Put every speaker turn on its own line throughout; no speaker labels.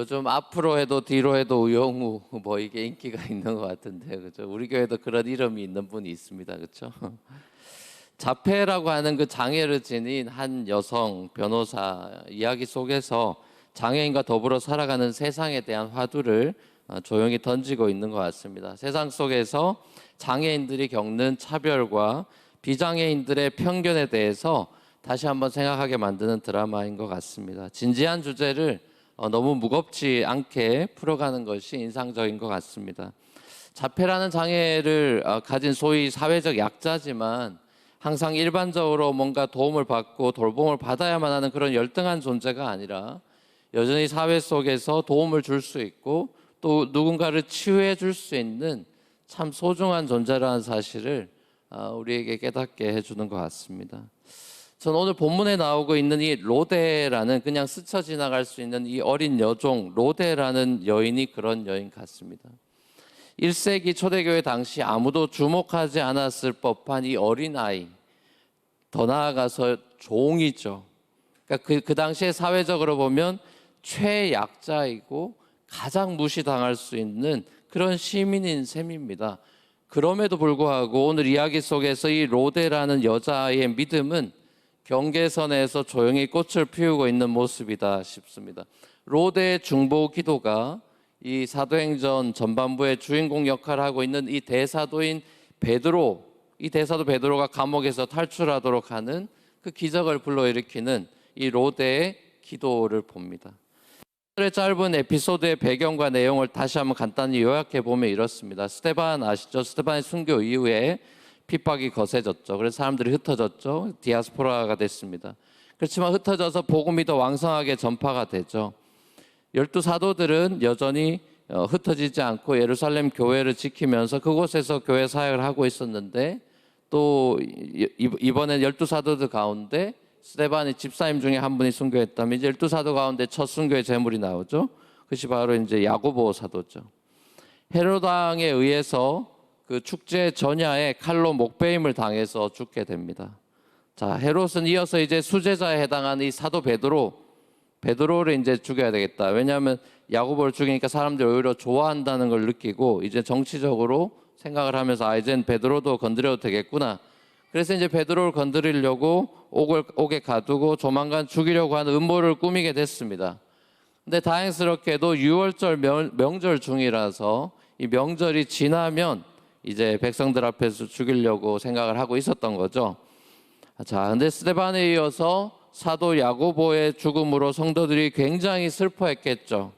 요즘 앞으로 해도 뒤로 해도 우영우 뭐 이게 인기가 있는 것 같은데, 그죠? 우리 교회도 그런 이름이 있는 분이 있습니다, 그렇죠? 자폐라고 하는 그 장애를 지닌 한 여성 변호사 이야기 속에서 장애인과 더불어 살아가는 세상에 대한 화두를 조용히 던지고 있는 것 같습니다. 세상 속에서 장애인들이 겪는 차별과 비장애인들의 편견에 대해서 다시 한번 생각하게 만드는 드라마인 것 같습니다. 진지한 주제를 너무 무겁지 않게 풀어가는 것이 인상적인 것 같습니다. 자폐라는 장애를 가진 소위 사회적 약자지만 항상 일반적으로 뭔가 도움을 받고 돌봄을 받아야만 하는 그런 열등한 존재가 아니라 여전히 사회 속에서 도움을 줄 수 있고 또 누군가를 치유해 줄 수 있는 참 소중한 존재라는 사실을 우리에게 깨닫게 해주는 것 같습니다. 저는 오늘 본문에 나오고 있는 이 로데라는, 그냥 스쳐 지나갈 수 있는 이 어린 여종 로데라는 여인이 그런 여인 같습니다. 1세기 초대교회 당시 아무도 주목하지 않았을 법한 이 어린아이, 더 나아가서 종이죠. 그러니까 그 당시에 사회적으로 보면 최약자이고 가장 무시당할 수 있는 그런 시민인 셈입니다. 그럼에도 불구하고 오늘 이야기 속에서 이 로데라는 여자의 믿음은 경계선에서 조용히 꽃을 피우고 있는 모습이다 싶습니다. 로데의 중보 기도가 이 사도행전 전반부의 주인공 역할을 하고 있는 이 대사도인 베드로, 이 대사도 베드로가 감옥에서 탈출하도록 하는 그 기적을 불러일으키는 이 로데의 기도를 봅니다. 오늘의 짧은 에피소드의 배경과 내용을 다시 한번 간단히 요약해 보면 이렇습니다. 스데반 아시죠? 스데반의 순교 이후에 핍박이 거세졌죠. 그래서 사람들이 흩어졌죠. 디아스포라가 됐습니다. 그렇지만 흩어져서 복음이 더 왕성하게 전파가 되죠. 12사도들은 여전히 흩어지지 않고 예루살렘 교회를 지키면서 그곳에서 교회 사역을 하고 있었는데, 또 이번엔 12사도들 가운데 스데반이 집사님 중에 한 분이 순교했다면 이제 12사도 가운데 첫 순교의 제물이 나오죠. 그것이 바로 이제 야고보 사도죠. 헤롯 왕에 의해서 그 축제 전야에 칼로 목베임을 당해서 죽게 됩니다. 자, 헤롯은 이어서 이제 수제자에 해당하는 이 사도 베드로를 이제 죽여야 되겠다. 왜냐하면 야고보를 죽이니까 사람들이 오히려 좋아한다는 걸 느끼고 이제 정치적으로 생각을 하면서 이젠 베드로도 건드려도 되겠구나. 그래서 이제 베드로를 건드리려고 옥에 가두고 조만간 죽이려고 하는 음모를 꾸미게 됐습니다. 근데 다행스럽게도 유월절 명절 중이라서 이 명절이 지나면 이제 백성들 앞에서 죽이려고 생각을 하고 있었던 거죠. 자, 근데 스데반에 이어서 사도 야고보의 죽음으로 성도들이 굉장히 슬퍼했겠죠.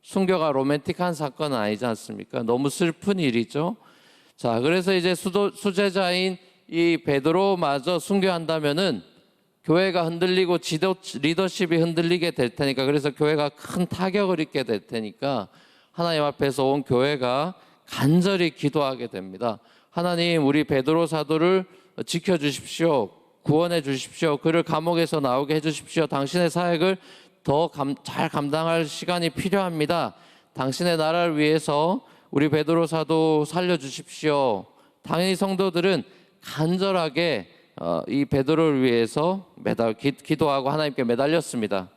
순교가 로맨틱한 사건은 아니지 않습니까? 너무 슬픈 일이죠. 자, 그래서 이제 수제자인 이 베드로마저 순교한다면은 교회가 흔들리고 리더십이 흔들리게 될 테니까, 그래서 교회가 큰 타격을 입게 될 테니까 하나님 앞에서 온 교회가 간절히 기도하게 됩니다. 하나님, 우리 베드로 사도를 지켜주십시오. 구원해 주십시오. 그를 감옥에서 나오게 해주십시오. 당신의 사역을 더 잘 감당할 시간이 필요합니다. 당신의 나라를 위해서 우리 베드로 사도 살려주십시오. 당연히 성도들은 간절하게 이 베드로를 위해서 기도하고 하나님께 매달렸습니다.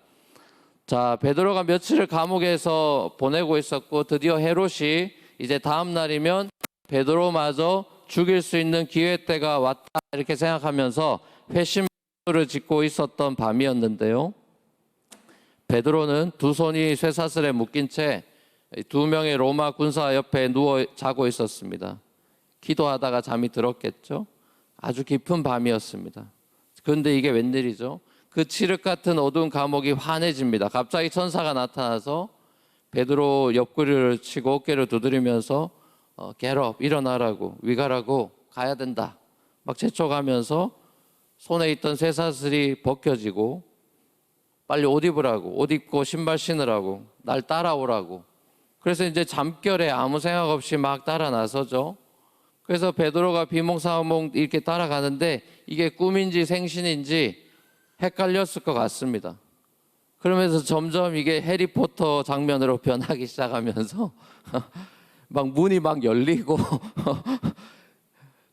자, 베드로가 며칠을 감옥에서 보내고 있었고 드디어 헤롯이 이제 다음 날이면 베드로마저 죽일 수 있는 기회 때가 왔다 이렇게 생각하면서 회심을 짓고 있었던 밤이었는데요. 베드로는 두 손이 쇠사슬에 묶인 채 두 명의 로마 군사 옆에 누워 자고 있었습니다. 기도하다가 잠이 들었겠죠. 아주 깊은 밤이었습니다. 그런데 이게 웬일이죠? 그 칠흑 같은 어두운 감옥이 환해집니다. 갑자기 천사가 나타나서 베드로 옆구리를 치고 어깨를 두드리면서 get up, 일어나라고, 위가라고, 가야 된다 막 재촉하면서 손에 있던 쇠사슬이 벗겨지고 빨리 옷 입으라고, 옷 입고 신발 신으라고, 날 따라오라고. 그래서 이제 잠결에 아무 생각 없이 막 따라 나서죠. 그래서 베드로가 비몽사몽 이렇게 따라가는데 이게 꿈인지 생신인지 헷갈렸을 것 같습니다. 그러면서 점점 이게 해리포터 장면으로 변하기 시작하면서 막 문이 막 열리고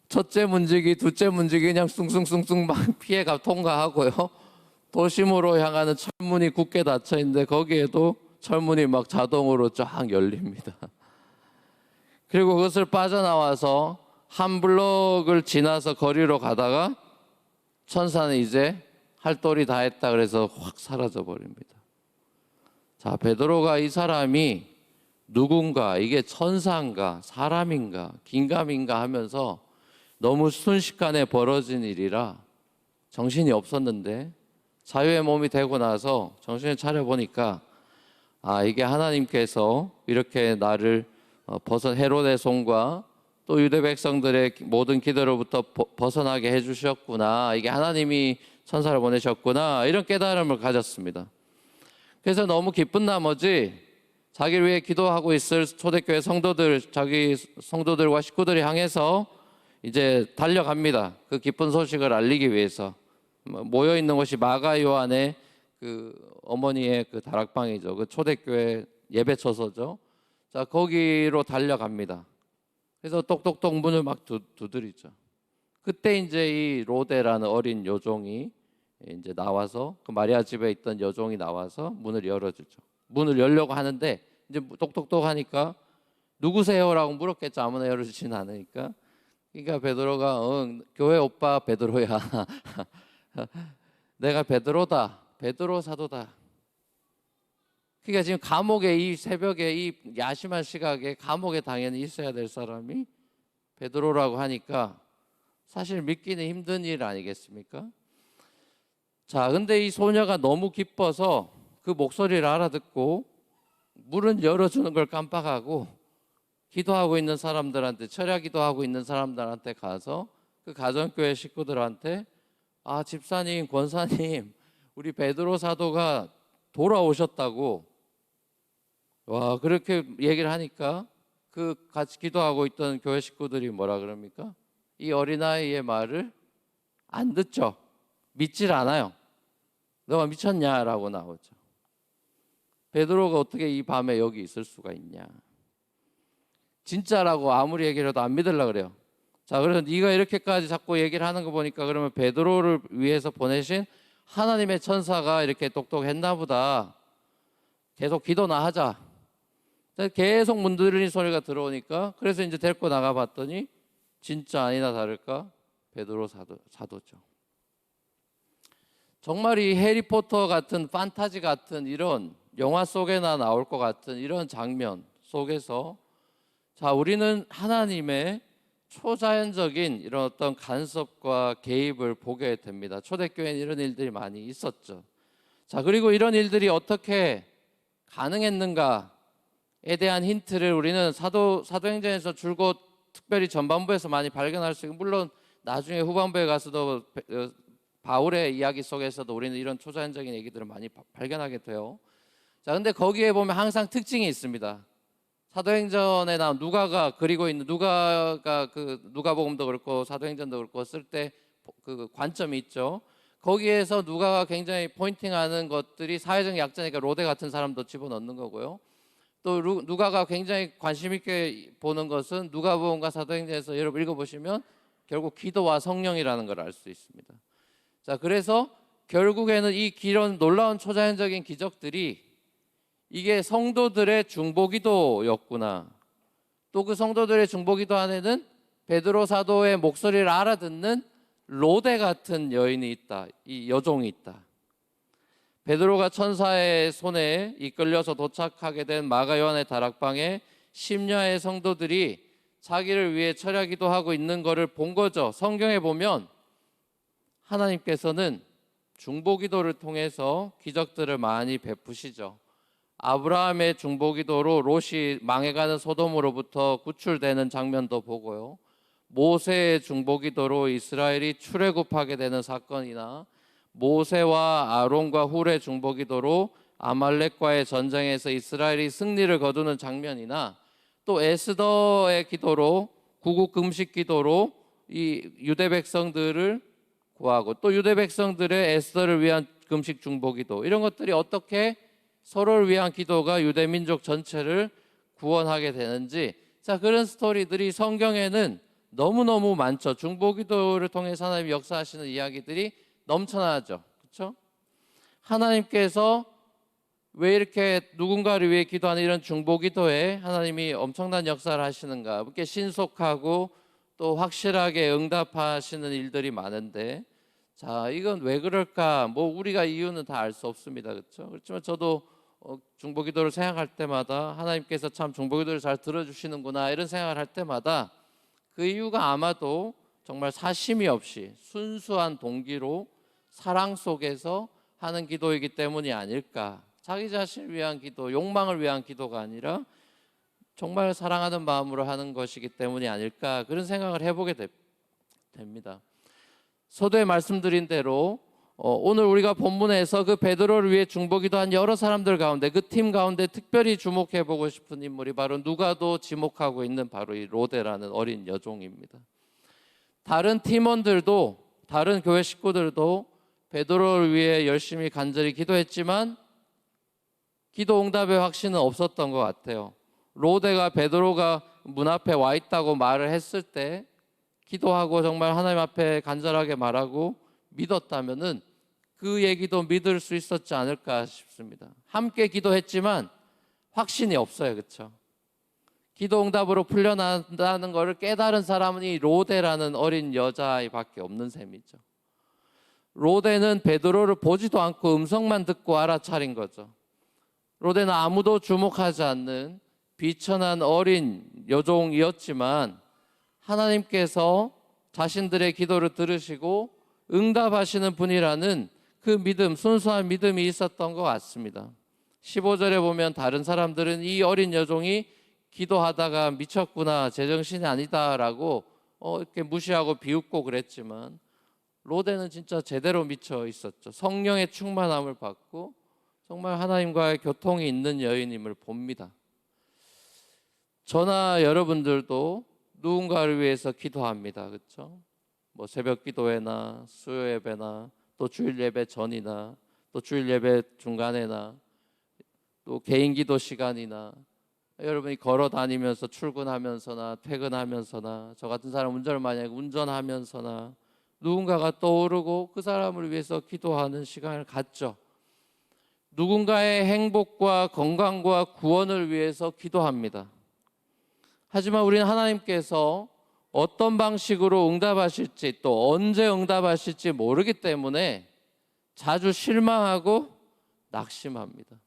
첫째 문지기, 둘째 문지기 그냥 숭숭숭숭 막 피해가 통과하고요. 도심으로 향하는 철문이 굳게 닫혀 있는데 거기에도 철문이 막 자동으로 쫙 열립니다. 그리고 그것을 빠져나와서 한 블록을 지나서 거리로 가다가 천사는 이제 할 도리 다 했다 그래서 확 사라져 버립니다. 자, 베드로가 이 사람이 누군가, 이게 천사인가 사람인가 긴감인가 하면서 너무 순식간에 벌어진 일이라 정신이 없었는데 자유의 몸이 되고 나서 정신을 차려보니까 이게 하나님께서 이렇게 나를 헤로데 손과 또 유대 백성들의 모든 기대로부터 벗어나게 해주셨구나, 이게 하나님이 천사를 보내셨구나, 이런 깨달음을 가졌습니다. 그래서 너무 기쁜 나머지 자기를 위해 기도하고 있을 초대교회 성도들, 자기 성도들과 식구들이 향해서 이제 달려갑니다. 그 기쁜 소식을 알리기 위해서. 모여 있는 곳이 마가 요한의 그 어머니의 그 다락방이죠. 그 초대교회 예배처소죠. 자, 거기로 달려갑니다. 그래서 똑똑똑 문을 막 두드리죠. 그때 이제 이 로데라는 어린 여종이 이제 나와서, 그 마리아 집에 있던 여종이 나와서 문을 열어주죠. 문을 열려고 하는데 이제 똑똑똑 하니까 누구세요라고 물었겠죠. 아무나 열어주진 않으니까. 그러니까 베드로가 교회 오빠 베드로야. 내가 베드로다. 베드로 사도다. 그러니까 지금 감옥에, 이 새벽에 이 야심한 시각에 감옥에 당연히 있어야 될 사람이 베드로라고 하니까 사실 믿기는 힘든 일 아니겠습니까? 자, 근데 이 소녀가 너무 기뻐서 그 목소리를 알아듣고 문을 열어주는 걸 깜빡하고 기도하고 있는 사람들한테, 철야 기도하고 있는 사람들한테 가서 그 가정교회 식구들한테 집사님, 권사님, 우리 베드로 사도가 돌아오셨다고, 와, 그렇게 얘기를 하니까 그 같이 기도하고 있던 교회 식구들이 뭐라 그럽니까? 이 어린아이의 말을 안 듣죠. 믿질 않아요. 너가 미쳤냐라고 나오죠. 베드로가 어떻게 이 밤에 여기 있을 수가 있냐. 진짜라고 아무리 얘기해도 안 믿으려고 그래요. 자, 그래서 네가 이렇게까지 자꾸 얘기를 하는 거 보니까 그러면 베드로를 위해서 보내신 하나님의 천사가 이렇게 똑똑했나 보다. 계속 기도나 하자. 계속 문 두드리는 소리가 들어오니까, 그래서 이제 데리고 나가 봤더니 진짜 아니나 다를까 베드로 사도죠. 정말 이 해리포터 같은 판타지 같은 이런 영화 속에나 나올 것 같은 이런 장면 속에서, 자, 우리는 하나님의 초자연적인 이런 어떤 간섭과 개입을 보게 됩니다. 초대교회는 이런 일들이 많이 있었죠. 자, 그리고 이런 일들이 어떻게 가능했는가에 대한 힌트를 우리는 사도행전에서 줄곧 특별히 전반부에서 많이 발견할 수 있고, 물론 나중에 후반부에 가서도 바울의 이야기 속에서도 우리는 이런 초자연적인 얘기들을 많이 발견하게 돼요. 자, 근데 거기에 보면 항상 특징이 있습니다. 사도행전에 나온 누가가 그리고 있는 누가복음도 그렇고 사도행전도 그렇고 쓸 때 그 관점이 있죠. 거기에서 누가가 굉장히 포인팅하는 것들이 사회적 약자니까 로데 같은 사람도 집어넣는 거고요. 또 누가가 굉장히 관심 있게 보는 것은 누가복음과 사도행전에서 여러분 읽어보시면 결국 기도와 성령이라는 걸 알 수 있습니다. 자, 그래서 결국에는 이 이런 놀라운 초자연적인 기적들이 이게 성도들의 중보기도였구나. 또 그 성도들의 중보기도 안에는 베드로 사도의 목소리를 알아듣는 로데 같은 여인이 있다. 이 여종이 있다. 베드로가 천사의 손에 이끌려서 도착하게 된 마가 요한의 다락방에 심야의 성도들이 자기를 위해 철야 기도하고 있는 것을 본 거죠. 성경에 보면 하나님께서는 중보기도를 통해서 기적들을 많이 베푸시죠. 아브라함의 중보기도로 롯이 망해가는 소돔으로부터 구출되는 장면도 보고요. 모세의 중보기도로 이스라엘이 출애굽하게 되는 사건이나 모세와 아론과 훌의 중보기도로 아말렉과의 전쟁에서 이스라엘이 승리를 거두는 장면이나 또 에스더의 기도로 구국 금식 기도로 이 유대 백성들을 구하고 또 유대 백성들의 에스더를 위한 금식 중보기도, 이런 것들이 어떻게 서로를 위한 기도가 유대 민족 전체를 구원하게 되는지, 자, 그런 스토리들이 성경에는 너무너무 많죠. 중보기도를 통해서 하나님 역사하시는 이야기들이 넘쳐나죠. 그렇죠? 하나님께서 왜 이렇게 누군가를 위해 기도하는 이런 중보기도에 하나님이 엄청난 역사를 하시는가? 이렇게 신속하고 또 확실하게 응답하시는 일들이 많은데, 자, 이건 왜 그럴까? 뭐 우리가 이유는 다 알 수 없습니다, 그렇죠? 그렇지만 저도 중보기도를 생각할 때마다 하나님께서 참 중보기도를 잘 들어주시는구나 이런 생각을 할 때마다 그 이유가 아마도 정말 사심이 없이 순수한 동기로 사랑 속에서 하는 기도이기 때문이 아닐까. 자기 자신을 위한 기도, 욕망을 위한 기도가 아니라 정말 사랑하는 마음으로 하는 것이기 때문이 아닐까, 그런 생각을 해보게 됩니다. 서두에 말씀드린 대로 오늘 우리가 본문에서 그 베드로를 위해 중보기도한 여러 사람들 가운데, 그 팀 가운데 특별히 주목해 보고 싶은 인물이 바로 누가도 지목하고 있는 바로 이 로데라는 어린 여종입니다. 다른 팀원들도, 다른 교회 식구들도 베드로를 위해 열심히 간절히 기도했지만 기도 응답의 확신은 없었던 것 같아요. 로데가 베드로가 문 앞에 와 있다고 말을 했을 때 기도하고 정말 하나님 앞에 간절하게 말하고 믿었다면은 그 얘기도 믿을 수 있었지 않을까 싶습니다. 함께 기도했지만 확신이 없어요, 그렇죠? 기도 응답으로 풀려난다는 것을 깨달은 사람은 이 로데라는 어린 여자아이밖에 없는 셈이죠. 로데는 베드로를 보지도 않고 음성만 듣고 알아차린 거죠. 로데는 아무도 주목하지 않는 비천한 어린 여종이었지만 하나님께서 자신들의 기도를 들으시고 응답하시는 분이라는 그 믿음, 순수한 믿음이 있었던 것 같습니다. 15절에 보면 다른 사람들은 이 어린 여종이 기도하다가 미쳤구나, 제정신이 아니다라고 이렇게 무시하고 비웃고 그랬지만 로데는 진짜 제대로 미쳐 있었죠. 성령의 충만함을 받고 정말 하나님과의 교통이 있는 여인임을 봅니다. 저나 여러분들도 누군가를 위해서 기도합니다, 그렇죠? 뭐 새벽 기도회나 수요 예배나 또 주일 예배 전이나 또 주일 예배 중간에나 또 개인 기도 시간이나 여러분이 걸어 다니면서 출근하면서나 퇴근하면서나 저 같은 사람 운전을 많이 하고 운전하면서나 누군가가 떠오르고 그 사람을 위해서 기도하는 시간을 갖죠. 누군가의 행복과 건강과 구원을 위해서 기도합니다. 하지만 우리는 하나님께서 어떤 방식으로 응답하실지 또 언제 응답하실지 모르기 때문에 자주 실망하고 낙심합니다.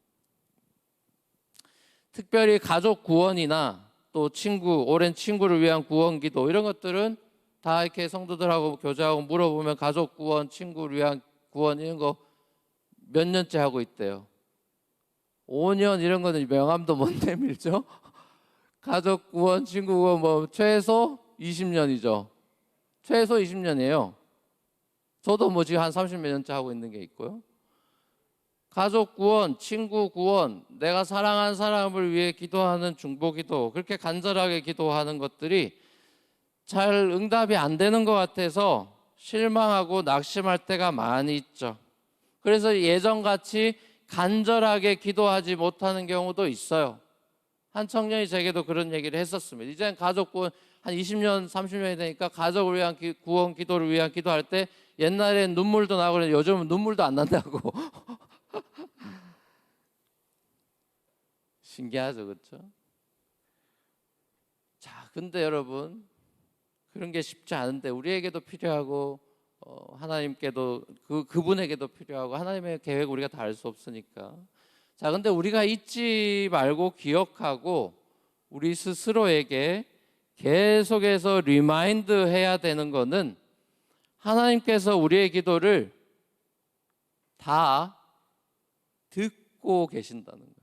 특별히 가족 구원이나 또 친구, 오랜 친구를 위한 구원 기도 이런 것들은 다 이렇게 성도들하고 교제하고 물어보면 가족 구원, 친구를 위한 구원 이런 거 몇 년째 하고 있대요. 5년 이런 거는 명함도 못 내밀죠. 가족 구원, 친구 구원 뭐 최소 20년이죠. 최소 20년이에요. 저도 뭐 지금 한 30몇 년째 하고 있는 게 있고요. 가족 구원, 친구 구원, 내가 사랑한 사람을 위해 기도하는 중보기도, 그렇게 간절하게 기도하는 것들이 잘 응답이 안 되는 것 같아서 실망하고 낙심할 때가 많이 있죠. 그래서 예전같이 간절하게 기도하지 못하는 경우도 있어요. 한 청년이 제게도 그런 얘기를 했었습니다. 이제는 가족 구원 한 20년, 30년이 되니까 가족을 위한 구원 기도를 위한 기도할 때 옛날엔 눈물도 나고 그랬는데 요즘은 눈물도 안 난다고. 신기하죠, 그렇죠? 자, 근데 여러분 그런 게 쉽지 않은데 우리에게도 필요하고 하나님께도 그분에게도 필요하고 하나님의 계획 우리가 다 알 수 없으니까. 자, 근데 우리가 잊지 말고 기억하고 우리 스스로에게 계속해서 리마인드 해야 되는 거는 하나님께서 우리의 기도를 다 듣고 계신다는 거예요.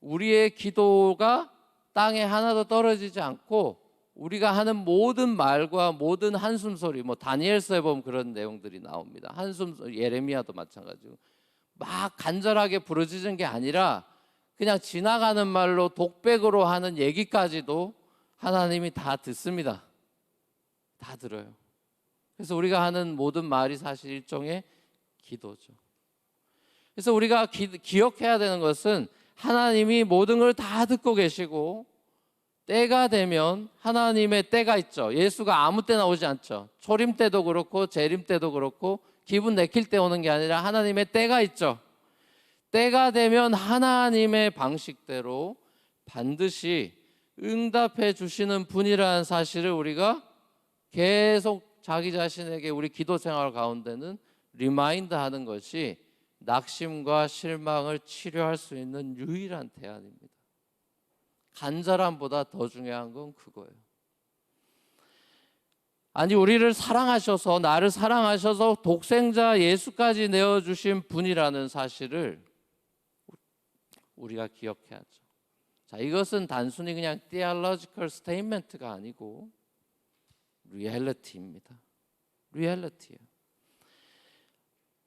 우리의 기도가 땅에 하나도 떨어지지 않고 우리가 하는 모든 말과 모든 한숨 소리, 뭐 다니엘서에 보면 그런 내용들이 나옵니다. 한숨 소리, 예레미야도 마찬가지고 막 간절하게 부르짖은 게 아니라 그냥 지나가는 말로 독백으로 하는 얘기까지도 하나님이 다 듣습니다. 다 들어요. 그래서 우리가 하는 모든 말이 사실 일종의 기도죠. 그래서 우리가 기억해야 되는 것은 하나님이 모든 걸 다 듣고 계시고 때가 되면 하나님의 때가 있죠. 예수가 아무 때나 오지 않죠. 초림 때도 그렇고 재림 때도 그렇고 기분 내킬 때 오는 게 아니라 하나님의 때가 있죠. 때가 되면 하나님의 방식대로 반드시 응답해 주시는 분이라는 사실을 우리가 계속 자기 자신에게 우리 기도 생활 가운데는 리마인드 하는 것이 낙심과 실망을 치료할 수 있는 유일한 대안입니다. 간절함보다 더 중요한 건 그거예요. 아니, 우리를 사랑하셔서, 나를 사랑하셔서 독생자 예수까지 내어주신 분이라는 사실을 우리가 기억해야죠. 자, 이것은 단순히 그냥 theological statement가 아니고 리얼리티입니다. 리얼리티예요.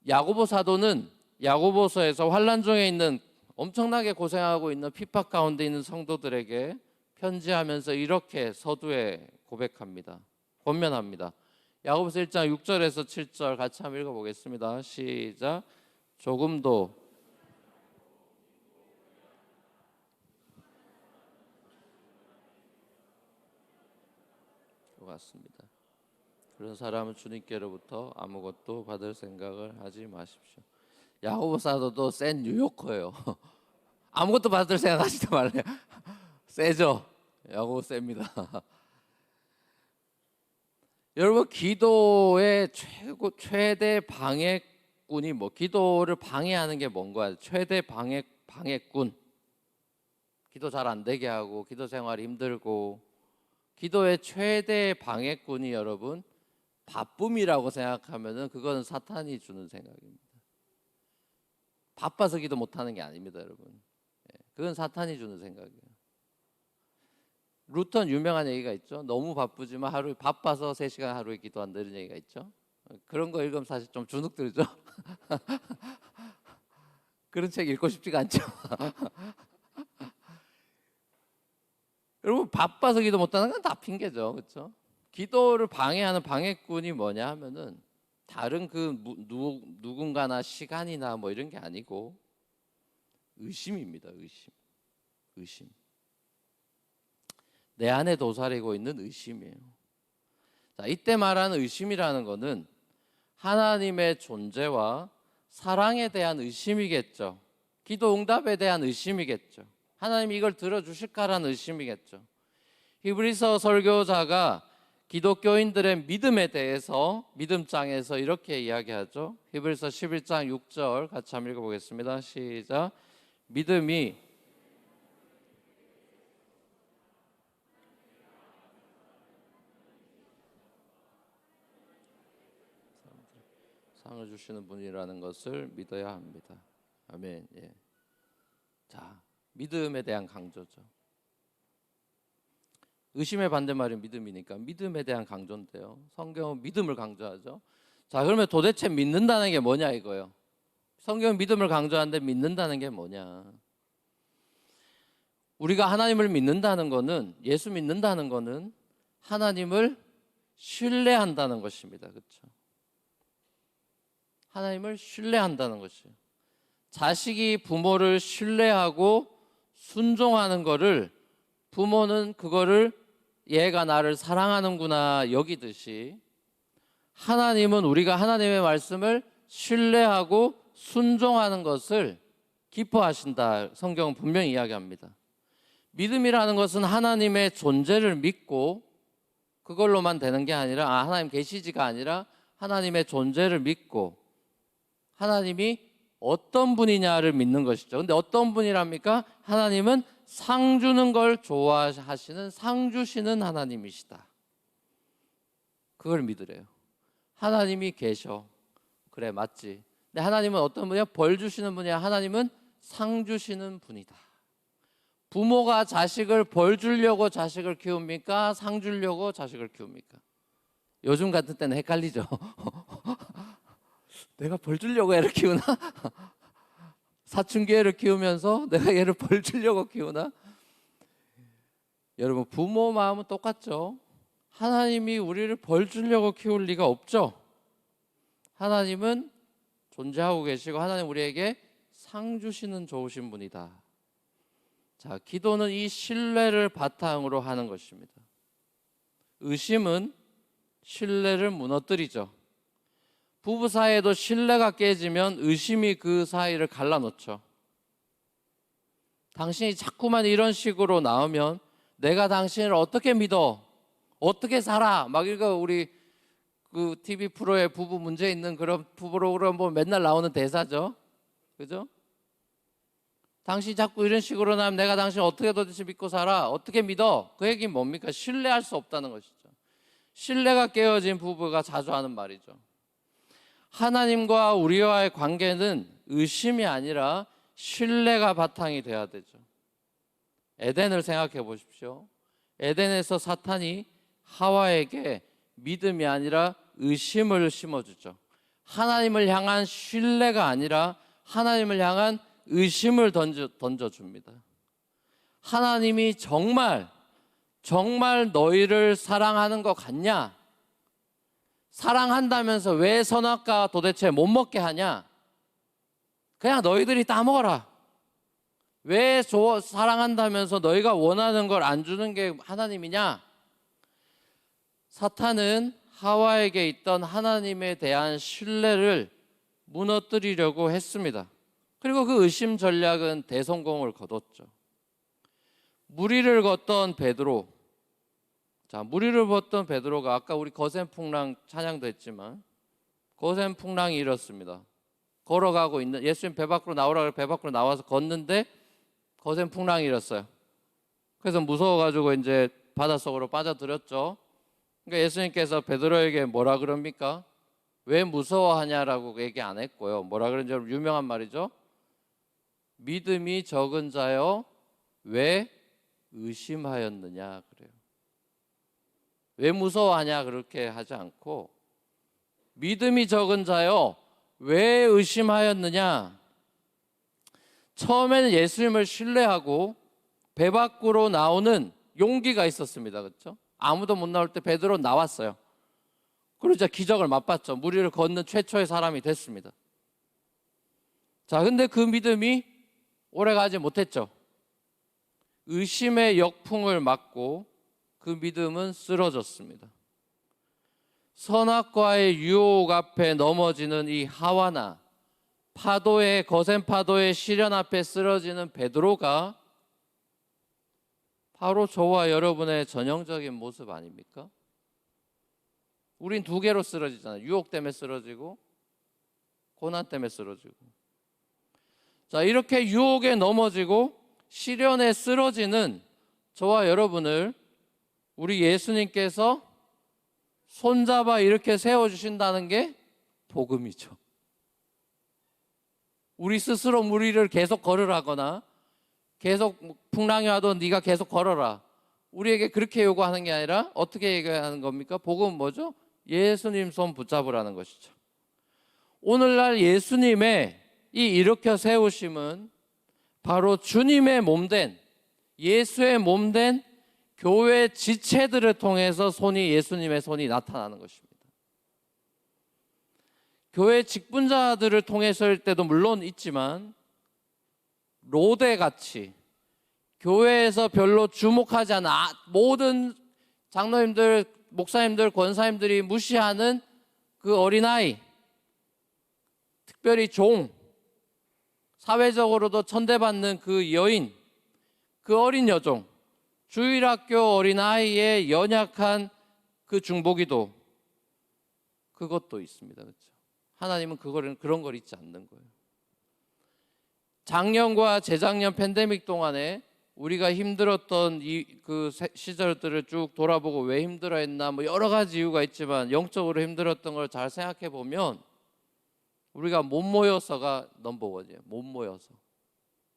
야고보 사도는 야고보서에서 환난 중에 있는, 엄청나게 고생하고 있는 핍박 가운데 있는 성도들에게 편지하면서 이렇게 서두에 고백합니다. 권면합니다. 야고보서 1장 6절에서 7절 같이 한번 읽어보겠습니다. 시작. 조금도 같습니다. 그런 사람은 주님께로부터 아무것도 받을 생각을 하지 마십시오. 야고보 사도도 센 뉴요커예요. 아무것도 받을 생각하지도 말래요. 세죠. 야고보 셉니다. 여러분, 기도의 최대 방해꾼이 기도를 방해하는 게 뭔가? 최대 방해꾼. 기도 잘 안 되게 하고 기도 생활이 힘들고, 기도의 최대 방해꾼이 여러분 바쁨이라고 생각하면은 그거는 사탄이 주는 생각입니다. 바빠서 기도 못하는 게 아닙니다, 여러분. 그건 사탄이 주는 생각이에요. 루턴 유명한 얘기가 있죠. 너무 바쁘지만 하루에 바빠서 3시간 하루에 기도한다, 이런 얘기가 있죠. 그런 거 읽으면 사실 좀 주눅 들죠. 그런 책 읽고 싶지가 않죠. 여러분, 바빠서 기도 못하는 건 다 핑계죠, 그렇죠? 기도를 방해하는 방해꾼이 뭐냐 하면은 다른 누군가나 시간이나 이런 게 아니고 의심입니다. 의심. 내 안에 도사리고 있는 의심이에요. 자, 이때 말하는 의심이라는 것은 하나님의 존재와 사랑에 대한 의심이겠죠. 기도 응답에 대한 의심이겠죠. 하나님이 이걸 들어주실까라는 의심이겠죠. 히브리서 설교자가 기독교인들의 믿음에 대해서 믿음장에서 이렇게 이야기하죠. 히브리서 11장 6절 같이 한번 읽어보겠습니다. 시작. 믿음이 상을 주시는 분이라는 것을 믿어야 합니다. 아멘. 예. 자, 믿음에 대한 강조죠. 의심의 반대말이 믿음이니까 믿음에 대한 강조인데요. 성경은 믿음을 강조하죠. 자, 그러면 도대체 믿는다는 게 뭐냐 이거예요. 성경은 믿음을 강조하는데 믿는다는 게 뭐냐? 우리가 하나님을 믿는다는 거는, 예수 믿는다는 거는 하나님을 신뢰한다는 것입니다. 그렇죠? 하나님을 신뢰한다는 것이에요. 자식이 부모를 신뢰하고 순종하는 거를 부모는 그거를 얘가 나를 사랑하는구나 여기듯이, 하나님은 우리가 하나님의 말씀을 신뢰하고 순종하는 것을 기뻐하신다. 성경은 분명히 이야기합니다. 믿음이라는 것은 하나님의 존재를 믿고 그걸로만 되는 게 아니라, 하나님 계시지가 아니라 하나님의 존재를 믿고 하나님이 어떤 분이냐를 믿는 것이죠. 근데 어떤 분이랍니까? 하나님은 상 주는 걸 좋아하시는 상 주시는 하나님이시다. 그걸 믿으래요. 하나님이 계셔. 그래, 맞지. 근데 하나님은 어떤 분이야? 벌 주시는 분이야. 하나님은 상 주시는 분이다. 부모가 자식을 벌 주려고 자식을 키웁니까? 상 주려고 자식을 키웁니까? 요즘 같은 때는 헷갈리죠. 내가 벌 주려고 애를 키우나? 사춘기 애를 키우면서 내가 얘를 벌 주려고 키우나? 여러분, 부모 마음은 똑같죠. 하나님이 우리를 벌 주려고 키울 리가 없죠. 하나님은 존재하고 계시고 하나님 우리에게 상 주시는 좋으신 분이다. 자, 기도는 이 신뢰를 바탕으로 하는 것입니다. 의심은 신뢰를 무너뜨리죠. 부부 사이에도 신뢰가 깨지면 의심이 그 사이를 갈라놓죠. 당신이 자꾸만 이런 식으로 나오면 내가 당신을 어떻게 믿어? 어떻게 살아? 막 이거 우리 그 TV 프로에 부부 문제 있는 그런 프로그램 보면 맨날 나오는 대사죠. 그죠? 당신이 자꾸 이런 식으로 나면 내가 당신을 어떻게 도대체 믿고 살아? 어떻게 믿어? 그 얘기는 뭡니까? 신뢰할 수 없다는 것이죠. 신뢰가 깨어진 부부가 자주 하는 말이죠. 하나님과 우리와의 관계는 의심이 아니라 신뢰가 바탕이 돼야 되죠. 에덴을 생각해 보십시오. 에덴에서 사탄이 하와에게 믿음이 아니라 의심을 심어주죠. 하나님을 향한 신뢰가 아니라 하나님을 향한 의심을 던져줍니다. 하나님이 정말 너희를 사랑하는 것 같냐? 사랑한다면서 왜 선악과 도대체 못 먹게 하냐? 그냥 너희들이 따먹어라. 왜 사랑한다면서 너희가 원하는 걸 안 주는 게 하나님이냐? 사탄은 하와에게 있던 하나님에 대한 신뢰를 무너뜨리려고 했습니다. 그리고 그 의심 전략은 대성공을 거뒀죠. 무리를 걷던 베드로. 자, 무리를 걷던 베드로가 아까 우리 거센풍랑 찬양도 했지만 거센풍랑이 이렇습니다. 걸어가고 있는 예수님 배 밖으로 나오라고 배 밖으로 나와서 걷는데 거센풍랑이 일었어요. 그래서 무서워가지고 이제 바닷속으로 빠져들었죠. 그러니까 예수님께서 베드로에게 뭐라 그럽니까? 왜 무서워하냐라고 얘기 안 했고요. 뭐라 그런지 유명한 말이죠. 믿음이 적은 자여 왜 의심하였느냐 그래요. 왜 무서워하냐 그렇게 하지 않고 믿음이 적은 자여 왜 의심하였느냐. 처음에는 예수님을 신뢰하고 배 밖으로 나오는 용기가 있었습니다. 그렇죠? 아무도 못 나올 때 베드로 나왔어요. 그러자 기적을 맛봤죠. 무리를 걷는 최초의 사람이 됐습니다. 자, 근데 그 믿음이 오래가지 못했죠. 의심의 역풍을 맞고 그 믿음은 쓰러졌습니다. 선악과의 유혹 앞에 넘어지는 이 하와나 거센 파도의 시련 앞에 쓰러지는 베드로가 바로 저와 여러분의 전형적인 모습 아닙니까? 우린 두 개로 쓰러지잖아요. 유혹 때문에 쓰러지고 고난 때문에 쓰러지고. 자, 이렇게 유혹에 넘어지고 시련에 쓰러지는 저와 여러분을 우리 예수님께서 손잡아 이렇게 세워주신다는 게 복음이죠. 우리 스스로 무리를 계속 걸으라거나 계속 풍랑이 와도 네가 계속 걸어라. 우리에게 그렇게 요구하는 게 아니라 어떻게 얘기하는 겁니까? 복음은 뭐죠? 예수님 손 붙잡으라는 것이죠. 오늘날 예수님의 이 일으켜 세우심은 바로 주님의 몸된 예수의 몸된 교회 지체들을 통해서 예수님의 손이 나타나는 것입니다. 교회 직분자들을 통해서일 때도 물론 있지만 로데같이 교회에서 별로 주목하지 않은 모든 장로님들, 목사님들, 권사님들이 무시하는 그 어린아이, 특별히 사회적으로도 천대받는 그 여인, 그 어린 여종, 주일학교 어린아이의 연약한 그 중보기도, 그것도 있습니다. 그렇죠? 하나님은 그런 걸 잊지 않는 거예요. 작년과 재작년 팬데믹 동안에 우리가 힘들었던 그 시절들을 쭉 돌아보고 왜 힘들어했나 뭐 여러 가지 이유가 있지만 영적으로 힘들었던 걸 잘 생각해 보면 우리가 못 모여서가 넘버원이에요. 못 모여서.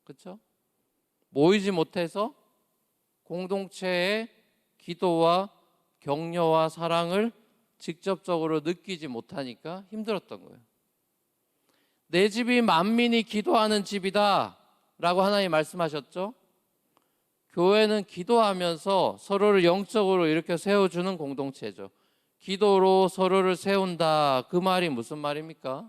그렇죠? 모이지 못해서 공동체의 기도와 격려와 사랑을 직접적으로 느끼지 못하니까 힘들었던 거예요. 내 집이 만민이 기도하는 집이다 라고 하나님 말씀하셨죠. 교회는 기도하면서 서로를 영적으로 이렇게 세워주는 공동체죠. 기도로 서로를 세운다. 그 말이 무슨 말입니까?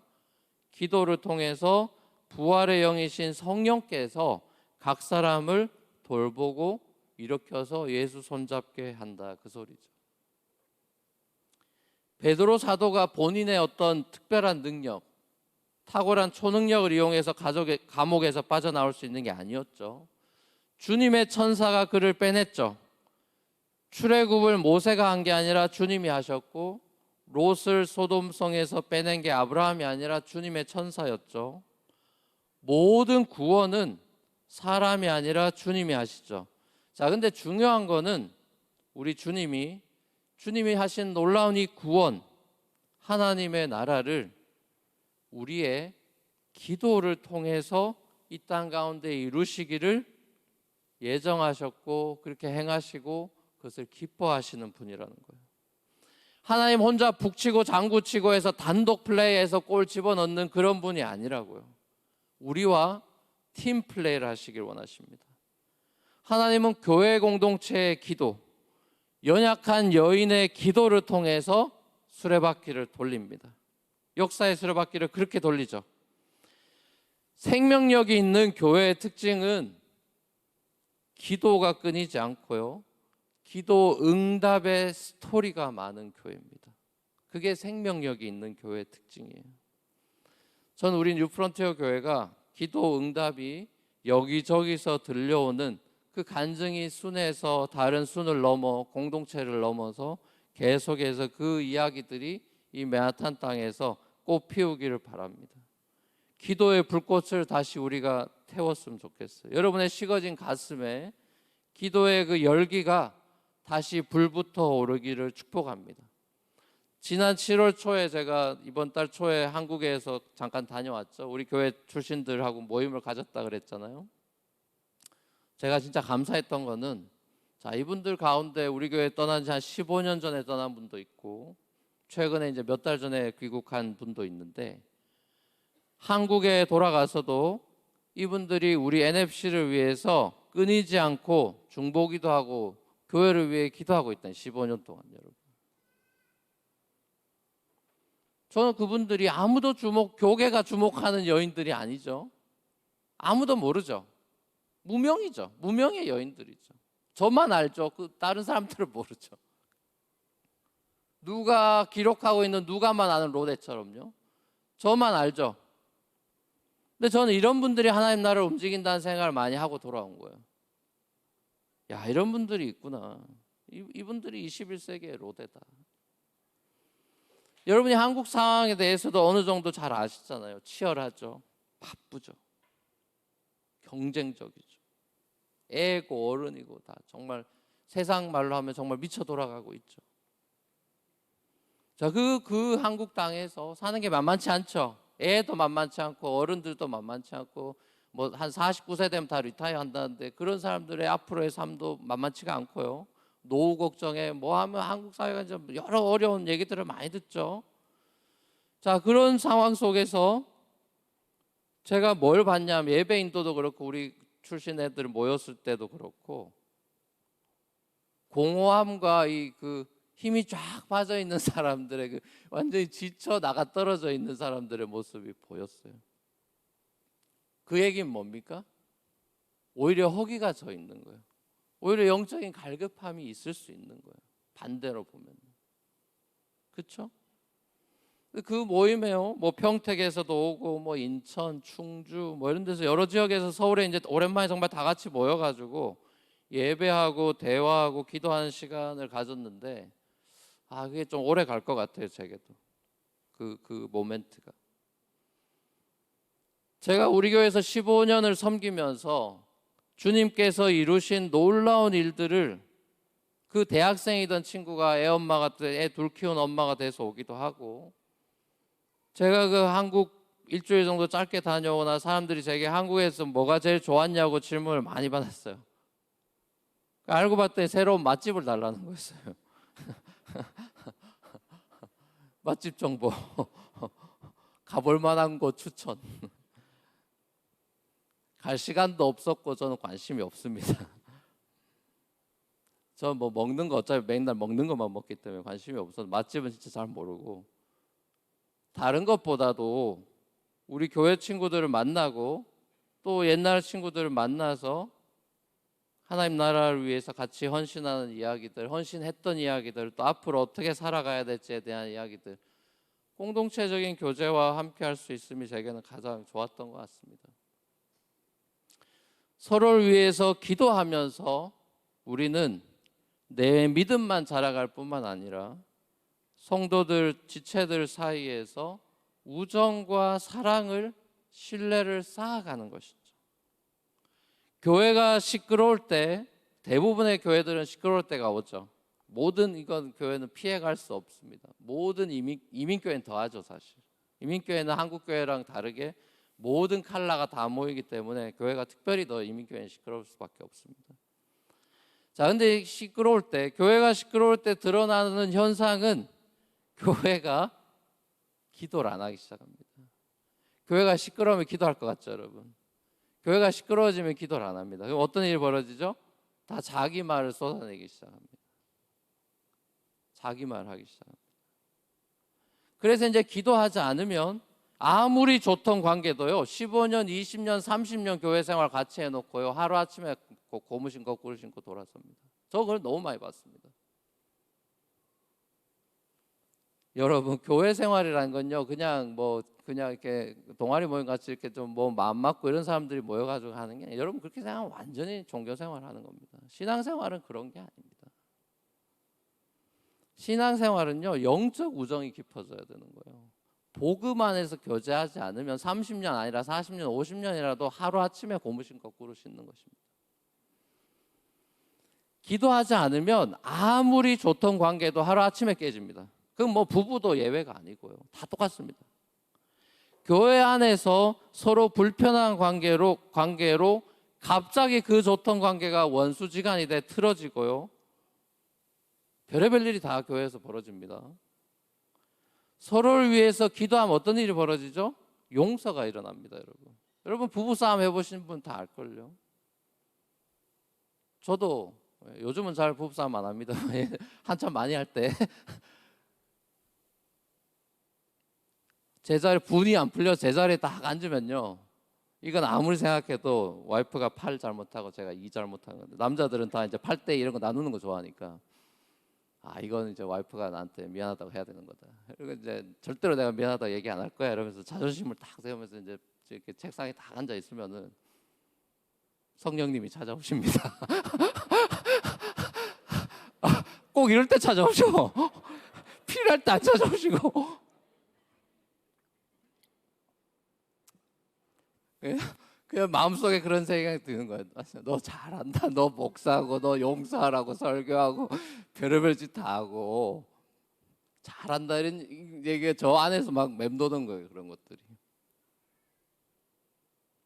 기도를 통해서 부활의 영이신 성령께서 각 사람을 돌보고 일으켜서 예수 손잡게 한다. 그 소리죠. 베드로 사도가 본인의 어떤 특별한 능력, 탁월한 초능력을 이용해서 감옥에서 빠져나올 수 있는 게 아니었죠. 주님의 천사가 그를 빼냈죠. 출애굽을 모세가 한 게 아니라 주님이 하셨고, 롯을 소돔성에서 빼낸 게 아브라함이 아니라 주님의 천사였죠. 모든 구원은 사람이 아니라 주님이 하시죠. 자, 근데 중요한 거는 우리 주님이 하신 놀라운 이 구원, 하나님의 나라를 우리의 기도를 통해서 이 땅 가운데 이루시기를 예정하셨고, 그렇게 행하시고 그것을 기뻐하시는 분이라는 거예요. 하나님 혼자 북치고 장구치고 해서 단독 플레이해서 골 집어넣는 그런 분이 아니라고요. 우리와 팀 플레이를 하시길 원하십니다. 하나님은 교회 공동체의 기도, 연약한 여인의 기도를 통해서 수레바퀴를 돌립니다. 역사의 수레바퀴를 그렇게 돌리죠. 생명력이 있는 교회의 특징은 기도가 끊이지 않고요, 기도 응답의 스토리가 많은 교회입니다. 그게 생명력이 있는 교회의 특징이에요. 전 우리 뉴프론티어 교회가 기도 응답이 여기저기서 들려오는 그 간증이 순에서 다른 순을 넘어 공동체를 넘어서 계속해서 그 이야기들이 이 맨하탄 땅에서 꽃 피우기를 바랍니다. 기도의 불꽃을 다시 우리가 태웠으면 좋겠어요. 여러분의 식어진 가슴에 기도의 그 열기가 다시 불붙어 오르기를 축복합니다. 지난 7월 초에 제가 이번 달 초에 한국에서 잠깐 다녀왔죠. 우리 교회 출신들하고 모임을 가졌다 그랬잖아요. 제가 진짜 감사했던 거는, 자, 이분들 가운데 우리 교회 떠난 지 한 15년 전에 떠난 분도 있고, 최근에 이제 몇 달 전에 귀국한 분도 있는데, 한국에 돌아가서도 이분들이 우리 NFC를 위해서 끊이지 않고 중보기도 하고 교회를 위해 기도하고 있다는 15년 동안. 여러분, 저는 그분들이 아무도 교계가 주목하는 여인들이 아니죠. 아무도 모르죠. 무명이죠. 무명의 여인들이죠. 저만 알죠. 그 다른 사람들은 모르죠. 누가 기록하고 있는 누가만 아는 로데처럼요. 저만 알죠. 근데 저는 이런 분들이 하나님 나라를 움직인다는 생각을 많이 하고 돌아온 거예요. 야, 이런 분들이 있구나. 이분들이 21세기의 로데다. 여러분이 한국 상황에 대해서도 어느 정도 잘 아시잖아요. 치열하죠. 바쁘죠. 경쟁적이죠. 애고 어른이고 다 정말 세상 말로 하면 정말 미쳐 돌아가고 있죠. 자, 그 한국 땅에서 사는 게 만만치 않죠. 애도 만만치 않고 어른들도 만만치 않고, 뭐 한 49세 되면 다 리타이어 한다는데 그런 사람들의 앞으로의 삶도 만만치가 않고요. 노후 걱정에 뭐 하면 한국 사회가 좀 여러 어려운 얘기들을 많이 듣죠. 자, 그런 상황 속에서 제가 뭘 봤냐면, 예배 인도도 그렇고 우리 출신 애들 모였을 때도 그렇고, 공허함과 그 힘이 쫙 빠져 있는 사람들의 그 완전히 지쳐 나가 떨어져 있는 사람들의 모습이 보였어요. 그 얘기는 뭡니까? 오히려 허기가 져 있는 거예요. 오히려 영적인 갈급함이 있을 수 있는 거예요. 반대로 보면. 그렇죠? 그 모임에요, 뭐 평택에서도 오고, 뭐 인천, 충주, 뭐 이런 데서 여러 지역에서 서울에 이제 오랜만에 정말 다 같이 모여가지고 예배하고 대화하고 기도하는 시간을 가졌는데, 그게 좀 오래 갈 것 같아요. 제게도 그 모멘트가. 제가 우리 교회에서 15년을 섬기면서 주님께서 이루신 놀라운 일들을, 그 대학생이던 친구가 애 둘 키운 엄마가 돼서 오기도 하고, 제가 그 한국 일주일 정도 짧게 다녀오나 사람들이 제게 한국에서 뭐가 제일 좋았냐고 질문을 많이 받았어요. 알고 봤더니 새로운 맛집을 달라는 거였어요. 맛집 정보 가볼 만한 곳 추천. 갈 시간도 없었고 저는 관심이 없습니다. 저는 뭐 먹는 거 어차피 맨날 먹는 것만 먹기 때문에 관심이 없어서 맛집은 진짜 잘 모르고, 다른 것보다도 우리 교회 친구들을 만나고 또 옛날 친구들을 만나서 하나님 나라를 위해서 같이 헌신하는 이야기들, 헌신했던 이야기들, 또 앞으로 어떻게 살아가야 될지에 대한 이야기들, 공동체적인 교제와 함께 할 수 있음이 제게는 가장 좋았던 것 같습니다. 서로를 위해서 기도하면서 우리는 내 믿음만 자라갈 뿐만 아니라 성도들, 지체들 사이에서 우정과 사랑을, 신뢰를 쌓아가는 것이죠. 교회가 시끄러울 때, 대부분의 교회들은 시끄러울 때가 오죠. 모든 이건 교회는 피해갈 수 없습니다. 모든 이민교회는 더하죠, 사실. 이민교회는 한국교회랑 다르게 모든 컬러가 다 모이기 때문에 교회가 특별히 더 이민교회는 시끄러울 수밖에 없습니다. 자, 근데 시끄러울 때, 교회가 시끄러울 때 드러나는 현상은 교회가 기도를 안 하기 시작합니다. 교회가 시끄러우면 기도할 것 같죠, 여러분? 교회가 시끄러워지면 기도를 안 합니다. 그럼 어떤 일이 벌어지죠? 다 자기 말을 쏟아내기 시작합니다. 자기 말 하기 시작합니다. 그래서 이제 기도하지 않으면 아무리 좋던 관계도요, 15년, 20년, 30년 교회 생활 같이 해놓고요, 하루아침에 고무 신고 꿀 신고 돌아섭니다. 저 그걸 너무 많이 봤습니다. 여러분, 교회 생활이라는 건요, 그냥 이렇게 동아리 모임 같이 이렇게 좀 마음 맞고 이런 사람들이 모여가지고 하는 게, 여러분 그렇게 생각하면 완전히 종교 생활 하는 겁니다. 신앙 생활은 그런 게 아닙니다. 신앙 생활은요, 영적 우정이 깊어져야 되는 거예요. 복음 안에서 교제하지 않으면 30년 아니라 40년, 50년이라도 하루아침에 고무 신고 꿀을 신는 것입니다. 기도하지 않으면 아무리 좋던 관계도 하루아침에 깨집니다. 그건 부부도 예외가 아니고요. 다 똑같습니다. 교회 안에서 서로 불편한 관계로 갑자기 그 좋던 관계가 원수지간이 돼 틀어지고요. 별의별 일이 다 교회에서 벌어집니다. 서로를 위해서 기도하면 어떤 일이 벌어지죠? 용서가 일어납니다, 여러분. 여러분 부부싸움 해보신 분 다 알걸요. 저도 요즘은 잘 부부싸움 안 합니다. 한참 많이 할 때 제자리 분이 안 풀려 제자리에 딱 앉으면요, 이건 아무리 생각해도 와이프가 8 잘못하고 제가 2 잘못한 건데, 남자들은 다 이제 8대 이런 거 나누는 거 좋아하니까, 이건 이제 와이프가 나한테 미안하다고 해야 되는 거다. 그리고 이제 절대로 내가 미안하다고 얘기 안 할 거야 이러면서 자존심을 딱 세우면서 이제 이렇게 책상에 딱 앉아 있으면은 성령님이 찾아오십니다. 꼭 이럴 때 찾아오셔. 필요할 때 안 찾아오시고. 그냥 마음속에 그런 생각이 드는 거예요. 너 잘한다. 너 목사하고 너 용서하라고 설교하고 별의별 짓 다 하고 잘한다 이런 얘기가 저 안에서 막 맴도는 거예요. 그런 것들이.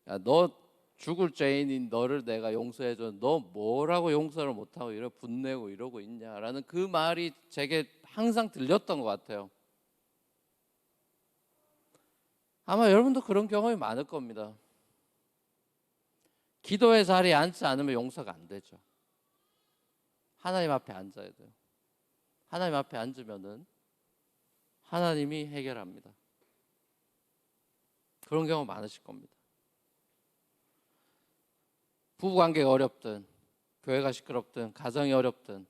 야, 너 죽을 죄인인 너를 내가 용서해줘. 너 뭐라고 용서를 못하고 이러 분내고 이러고 있냐라는 그 말이 제게 항상 들렸던 것 같아요. 아마 여러분도 그런 경험이 많을 겁니다. 기도의 자리에 앉지 않으면 용서가 안 되죠. 하나님 앞에 앉아야 돼요. 하나님 앞에 앉으면은 하나님이 해결합니다. 그런 경우 많으실 겁니다. 부부관계가 어렵든 교회가 시끄럽든 가정이 어렵든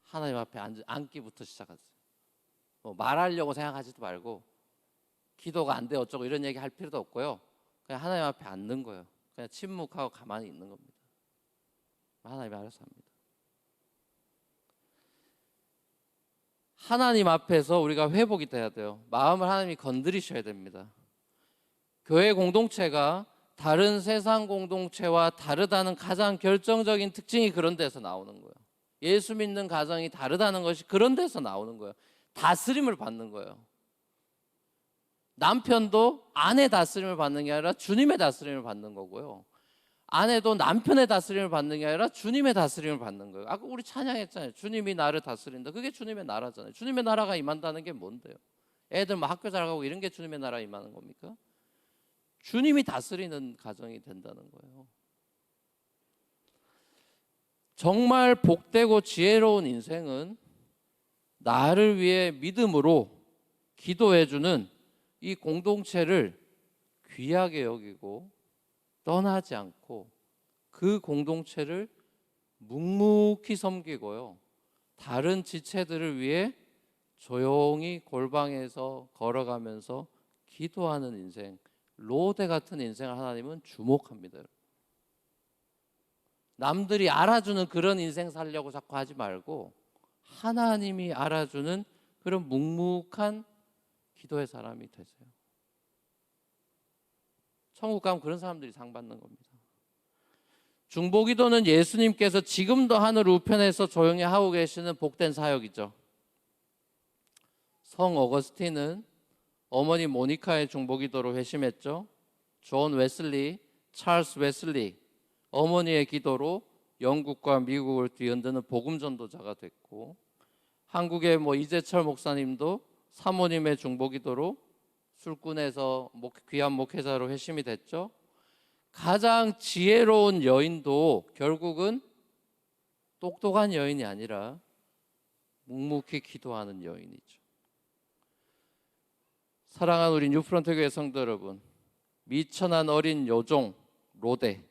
하나님 앞에 앉기부터 시작하세요. 말하려고 생각하지도 말고 기도가 안 돼 어쩌고 이런 얘기 할 필요도 없고요. 그냥 하나님 앞에 앉는 거예요. 그냥 침묵하고 가만히 있는 겁니다. 하나님이 알아서 합니다. 하나님 앞에서 우리가 회복이 돼야 돼요. 마음을 하나님이 건드리셔야 됩니다. 교회 공동체가 다른 세상 공동체와 다르다는 가장 결정적인 특징이 그런 데서 나오는 거예요. 예수 믿는 가정이 다르다는 것이 그런 데서 나오는 거예요. 다스림을 받는 거예요. 남편도 아내 다스림을 받는 게 아니라 주님의 다스림을 받는 거고요. 아내도 남편의 다스림을 받는 게 아니라 주님의 다스림을 받는 거예요. 아까 우리 찬양했잖아요. 주님이 나를 다스린다. 그게 주님의 나라잖아요. 주님의 나라가 임한다는 게 뭔데요? 애들 학교 잘 가고 이런 게 주님의 나라 임하는 겁니까? 주님이 다스리는 가정이 된다는 거예요. 정말 복되고 지혜로운 인생은 나를 위해 믿음으로 기도해주는 이 공동체를 귀하게 여기고 떠나지 않고 그 공동체를 묵묵히 섬기고요. 다른 지체들을 위해 조용히 골방에서 걸어가면서 기도하는 인생, 로데 같은 인생을 하나님은 주목합니다. 남들이 알아주는 그런 인생 살려고 자꾸 하지 말고 하나님이 알아주는 그런 묵묵한 기도의 사람이 되세요. 천국 가면 그런 사람들이 상 받는 겁니다. 중보기도는 예수님께서 지금도 하늘 우편에서 조용히 하고 계시는 복된 사역이죠. 성 어거스틴은 어머니 모니카의 중보기도로 회심했죠. 존 웨슬리, 찰스 웨슬리, 어머니의 기도로 영국과 미국을 뒤흔드는 복음 전도자가 됐고, 한국의 이재철 목사님도 사모님의 중보기도로 술꾼에서 귀한 목회자로 회심이 됐죠. 가장 지혜로운 여인도 결국은 똑똑한 여인이 아니라 묵묵히 기도하는 여인이죠. 사랑하는 우리 뉴프런트 교회 성도 여러분, 미천한 어린 여종 로데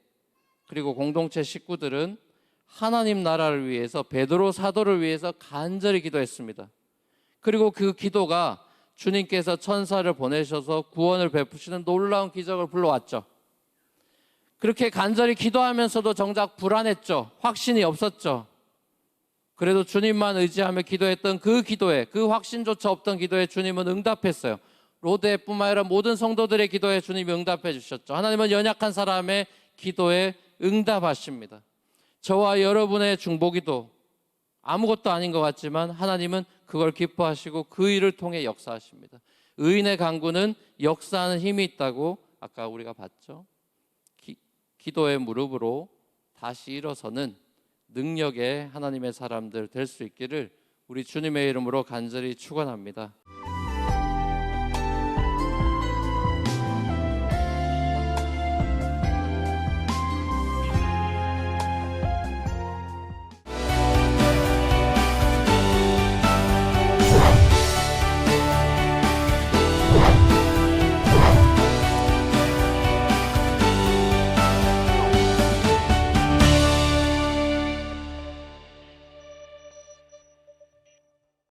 그리고 공동체 식구들은 하나님 나라를 위해서, 베드로 사도를 위해서 간절히 기도했습니다. 그리고 그 기도가 주님께서 천사를 보내셔서 구원을 베푸시는 놀라운 기적을 불러왔죠. 그렇게 간절히 기도하면서도 정작 불안했죠. 확신이 없었죠. 그래도 주님만 의지하며 기도했던 그 기도에, 그 확신조차 없던 기도에 주님은 응답했어요. 로데뿐만 아니라 모든 성도들의 기도에 주님이 응답해 주셨죠. 하나님은 연약한 사람의 기도에 응답하십니다. 저와 여러분의 중보기도 아무것도 아닌 것 같지만 하나님은 그걸 기뻐하시고 그 일을 통해 역사하십니다. 의인의 간구는 역사하는 힘이 있다고 아까 우리가 봤죠. 기도의 무릎으로 다시 일어서는 능력의 하나님의 사람들 될 수 있기를 우리 주님의 이름으로 간절히 축원합니다.